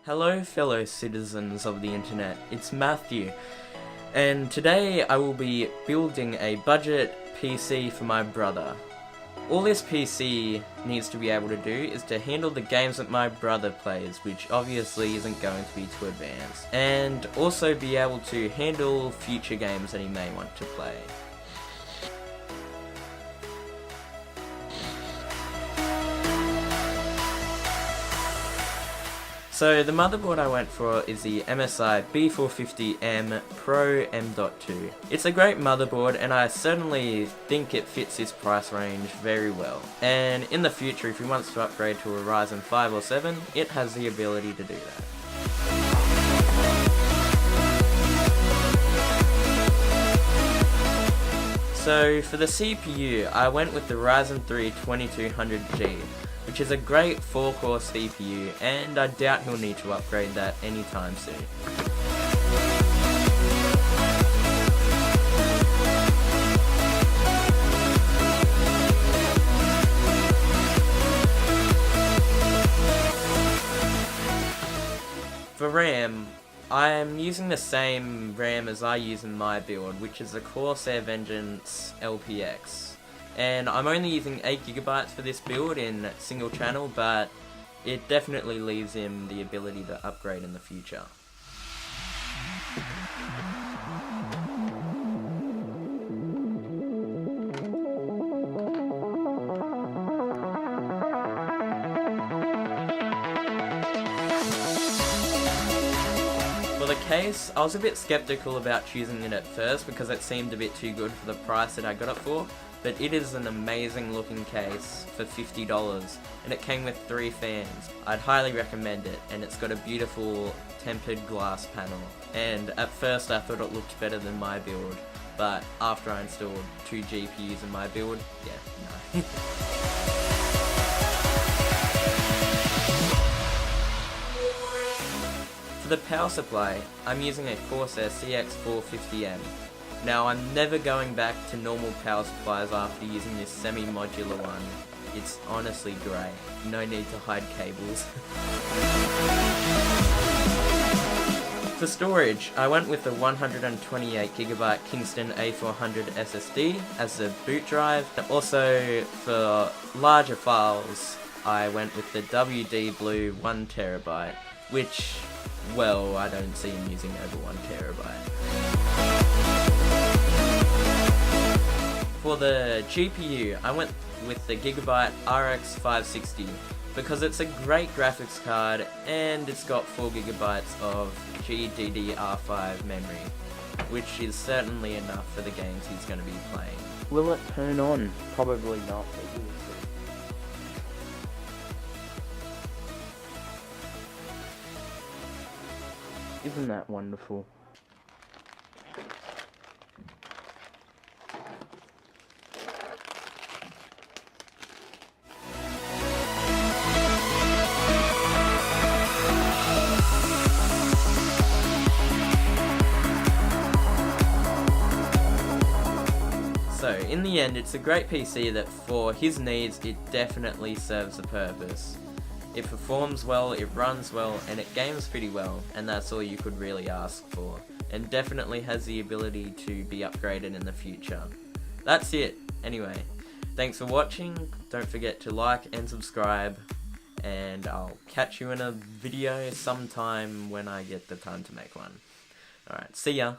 Hello fellow citizens of the internet, it's Matthew, and today I will be building a budget PC for my brother. All this PC needs to be able to do is to handle the games that my brother plays, which obviously isn't going to be too advanced, and also be able to handle future games that he may want to play. So the motherboard I went for is the MSI B450M Pro-M2. It's a great motherboard and I certainly think it fits his price range very well. And in the future, if he wants to upgrade to a Ryzen 5 or 7, it has the ability to do that. So for the CPU, I went with the Ryzen 3 2200G. Which is a great 4-core CPU, and I doubt he'll need to upgrade that anytime soon. For RAM, I am using the same RAM as I use in my build, which is the Corsair Vengeance LPX. And I'm only using 8GB for this build in single channel, but it definitely leaves him the ability to upgrade in the future. For the case, I was a bit skeptical about choosing it at first because it seemed a bit too good for the price that I got it for. But it is an amazing looking case for $50, and it came with 3 fans. I'd highly recommend it, and it's got a beautiful tempered glass panel. And at first I thought it looked better than my build, but after I installed 2 GPUs in my build, yeah, no. For the power supply, I'm using a Corsair CX450M. Now, I'm never going back to normal power supplies after using this semi-modular one. It's honestly great. No need to hide cables. For storage, I went with the 128GB Kingston A400 SSD as the boot drive. Also, for larger files, I went with the WD Blue 1TB, which, well, I don't see him using over 1TB. For the GPU, I went with the Gigabyte RX 560 because it's a great graphics card and it's got 4GB of GDDR5 memory, which is certainly enough for the games he's going to be playing. Will it turn on? Probably not. Isn't that wonderful? So, in the end, it's a great PC that for his needs, it definitely serves a purpose. It performs well, it runs well, and it games pretty well, and that's all you could really ask for, and definitely has the ability to be upgraded in the future. That's it. Anyway, thanks for watching, don't forget to like and subscribe, and I'll catch you in a video sometime when I get the time to make one. Alright, see ya!